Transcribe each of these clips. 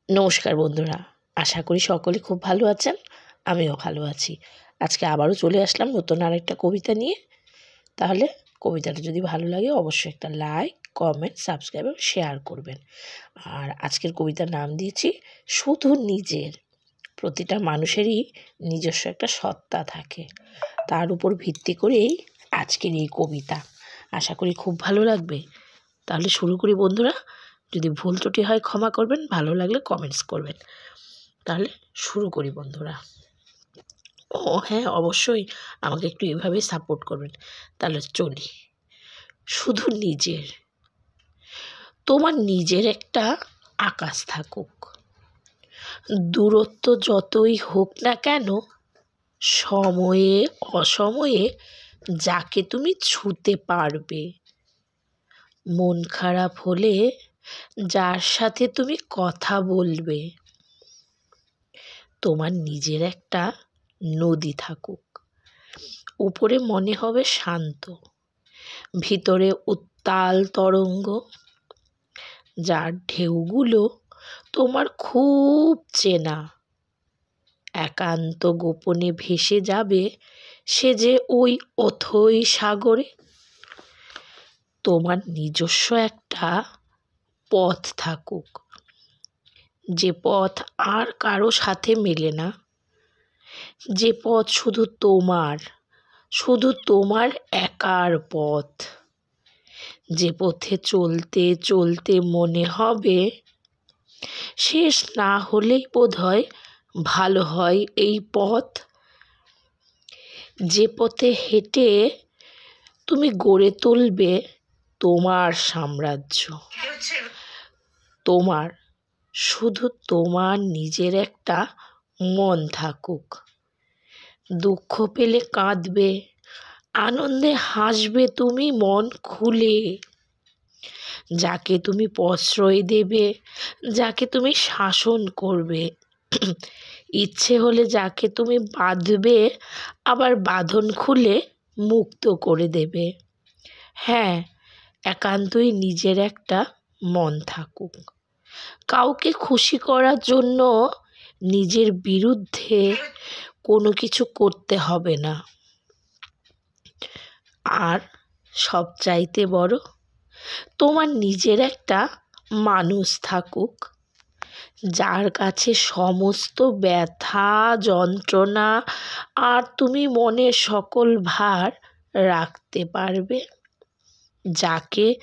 নমস্কার বন্ধুরা, আশা করি সকলে খুব ভালো আছেন। আমিও ভালো আছি। আজকে আবারও চলে আসলাম নতুন আরেকটা কবিতা নিয়ে। তাহলে কবিতাটা যদি ভালো লাগে অবশ্যই একটা লাইক, কমেন্ট, সাবস্ক্রাইব এবং শেয়ার করবেন। আর আজকের কবিতার নাম দিয়েছি শুধু নিজের। প্রতিটা মানুষেরই নিজস্ব একটা সত্তা থাকে, তার উপর ভিত্তি করেই আজকের এই কবিতা। আশা করি খুব ভালো লাগবে। তাহলে শুরু করি বন্ধুরা। যদি ভুল ত্রুটি হয় ক্ষমা করবেন, ভালো লাগলে কমেন্টস করবেন। তাহলে শুরু করি বন্ধুরা। ও হ্যাঁ, অবশ্যই আমাকে একটু এভাবেই সাপোর্ট করবেন। তাহলে চলি। শুধু নিজের। তোমার নিজের একটা আকাশ থাকুক, দূরত্ব যতই হোক না কেন, সময়ে অসময়ে যাকে তুমি ছুঁতে পারবে। মন খারাপ হলে যার সাথে তুমি কথা বলবে। তোমার নিজের একটা নদী থাকুক, উপরে মনে হবে শান্ত, ভিতরে উত্তাল তরঙ্গ, যার ঢেউগুলো তোমার খুব চেনা। একান্ত গোপনে ভেসে যাবে সে যে ওই অথই সাগরে। তোমার নিজস্ব একটা পথ থাকুক, যে পথ আর কারো সাথে মেলে না, যে পথ শুধু তোমার একার পথ। যে পথে চলতে চলতে মনে হবে শেষ না হলেই বোধহয় ভালো হয় এই পথ। যে পথে হেঁটে তুমি গড়ে তুলবে তোমার সাম্রাজ্য। শুধু তোমার নিজের একটা মন থাকুক। দুঃখ পেলে কাঁদবে, আনন্দে হাসবে তুমি মন খুলে। যাকে তুমি প্রশ্রয় দেবে, যাকে তুমি শাসন করবে, ইচ্ছে হলে যাকে তুমি বাঁধবে, আবার বাঁধন খুলে মুক্ত করে দেবে। হ্যাঁ, একান্তই নিজের একটা মন থাকুক। কাউকে খুশি করার জন্য নিজের বিরুদ্ধে কোনো কিছু করতে হবে না। আর সবচাইতে বড়, তোমার নিজের একটা মানুষ থাকুক, যার কাছে সমস্ত ব্যথা যন্ত্রণা আর তুমি মনের সকল ভার রাখতে পারবে। যাকে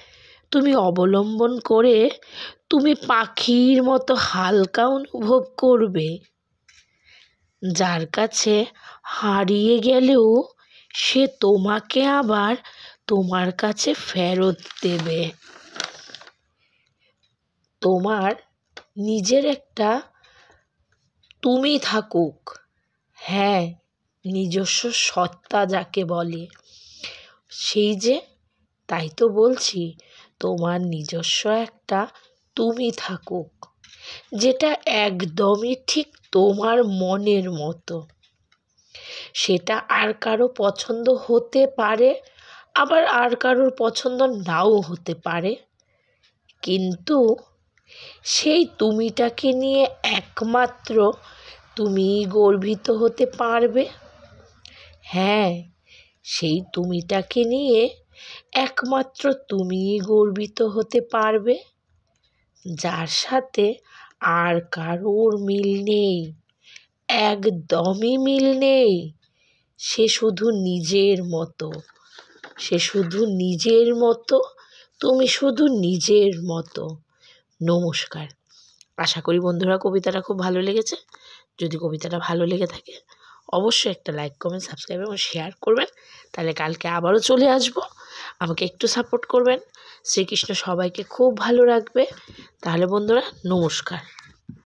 তুমি অবলম্বন করে তুমি পাখির মতো হালকা অনুভব করবে। যার কাছে হারিয়ে গেলেও সে তোমাকে আবার তোমার কাছে ফেরত দেবে। তোমার নিজের একটা তুমি থাকুক। হ্যাঁ, নিজস্ব সত্তা যাকে বলে, সেই যে, তাই তো বলছি, তোমার নিজস্ব একটা তুমি থাকুক, যেটা একদমই ঠিক তোমার মনের মতো। সেটা আর কারো পছন্দ হতে পারে, আবার আর কারোর পছন্দ নাও হতে পারে, কিন্তু সেই তুমিটাকে নিয়ে একমাত্র তুমিই গর্বিত হতে পারবে। হ্যাঁ, সেই তুমিটাকে নিয়ে একমাত্র তুমিই গর্বিত হতে পারবে, যার সাথে আর কারোর মিল নেই, একদমই মিল নেই। সে শুধু নিজের মতো, তুমি শুধু নিজের মতো। নমস্কার। আশা করি বন্ধুরা কবিতাটা খুব ভালো লেগেছে। যদি কবিতাটা ভালো লেগে থাকে অবশ্যই একটা লাইক, কমেন্ট, সাবস্ক্রাইব এবং শেয়ার করবেন। তাহলে কালকে আবারও চলে আসব। আমাকে একটু সাপোর্ট করবেন। শ্রীকৃষ্ণ সবাইকে খুব ভালো রাখবে। তাহলে বন্ধুরা নমস্কার।